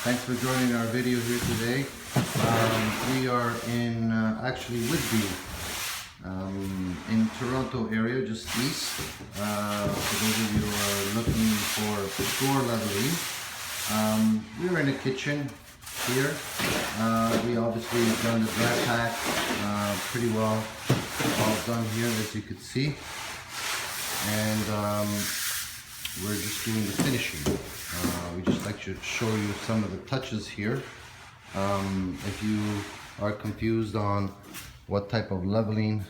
Thanks for joining our video here today. We are in actually Whitby, in Toronto area, just east. For those of you who are looking for floor leveling, we are in a kitchen here. We obviously have done the Drypack pretty well, all done here as you can see, and we're just doing the finishing. We just like to show you some of the touches here. If you are confused on what type of leveling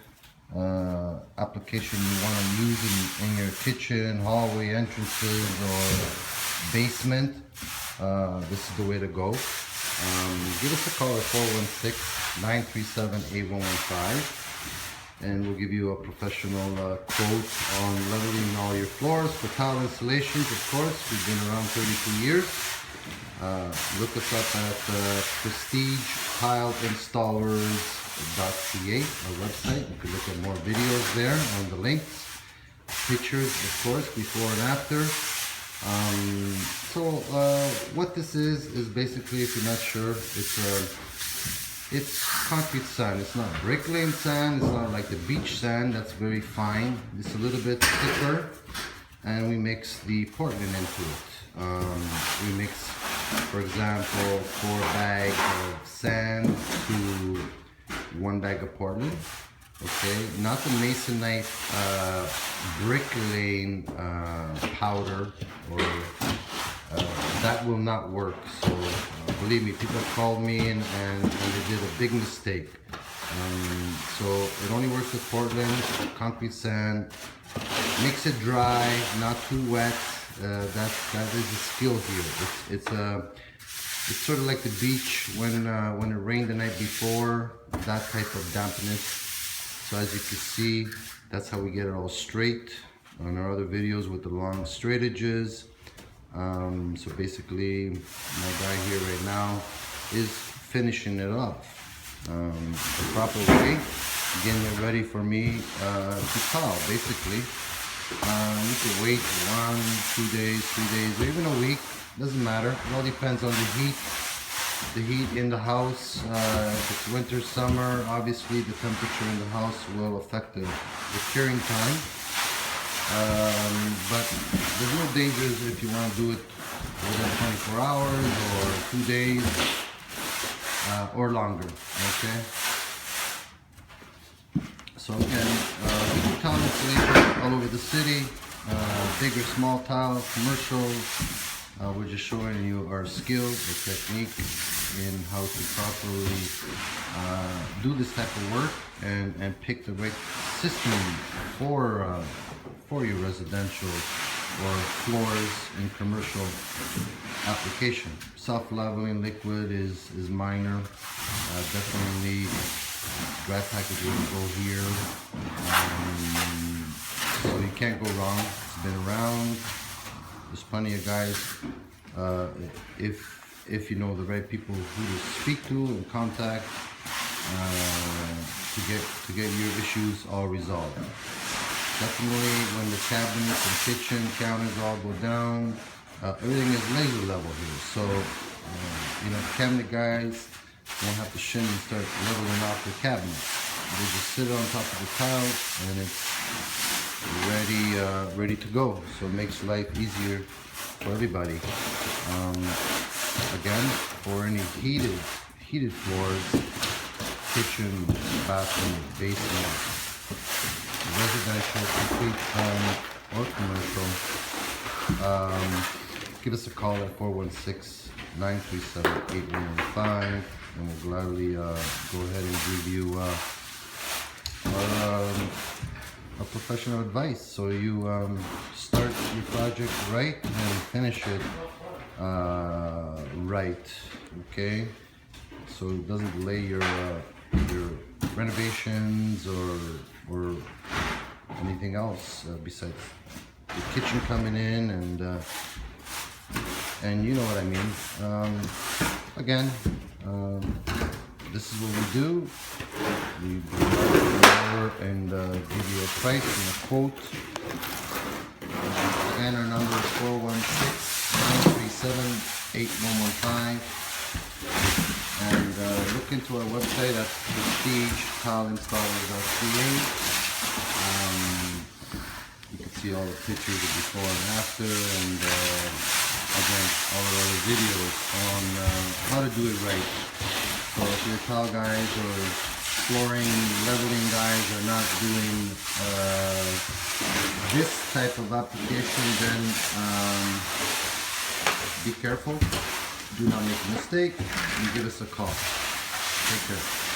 application you want to use in your kitchen, hallway entrances, or basement, this is the way to go. Give us a call at 416-937-8115. and we'll give you a professional quote on leveling all your floors for tile installations. Of course, we've been around 32 years. Look us up at precisionmarbleandtile.ca, our website. You can look at more videos there on the links, pictures, of course, before and after. What this is basically, if you're not sure, it's concrete sand. It's not brick lane sand. It's not like the beach sand. That's very fine. It's a little bit thicker, and we mix the Portland into it. We mix, for example, 4 bags of sand to 1 bag of Portland. Okay, not the masonite brick lane powder, or that will not work. So believe me, people called me and they did a big mistake. So it only works with Portland, concrete sand. Makes it dry, not too wet. That is a skill here. It's sort of like the beach when it rained the night before. That type of dampness. So as you can see, that's how we get it all straight on our other videos with the long straight edges. So basically, my guy here right now is finishing it up the proper way, getting it ready for me to tile. Basically, you can wait 1, 2 days, 3 days, or even a week. Doesn't matter. It all depends on the heat. The heat in the house. If it's winter, summer, obviously the temperature in the house will affect the curing time. But there's no dangers if you want to do it within 24 hours or 2 days or longer. Okay. So again, we do tile installations all over the city, big or small tile, commercial. We're just showing you our skills, our technique in how to properly do this type of work and pick the right system for your residential or floors in commercial application. Self-leveling liquid is minor. Definitely Drypack is going to go here. So you can't go wrong. It's been around. There's plenty of guys, if you know the right people who to speak to and contact to get your issues all resolved. Definitely when the cabinets and kitchen counters all go down, everything is laser level here. So, you know, the cabinet guys won't have to shim and start leveling off the cabinets. They just sit on top of the tile and it's ready to go. So it makes life easier for everybody. Again, for any heated floors, kitchen, bathroom, basement, residential, complete home, or commercial, give us a call at 416-937-8115, and we'll gladly go ahead and give you a professional advice, so you start your project right and finish it right. Okay, so it doesn't delay your renovations or anything else besides the kitchen coming in, and you know what I mean. Again, this is what we do. We over and give you a price and a quote. Again, our number is 416-937-8115. 8115. And look into our website at prestigetileinstaller.ca. You can see all the pictures of before and after, and again, all of our videos on how to do it right. So if your tile guys or flooring, leveling guys are not doing this type of application, then be careful. Do not make a mistake and give us a call. Take care.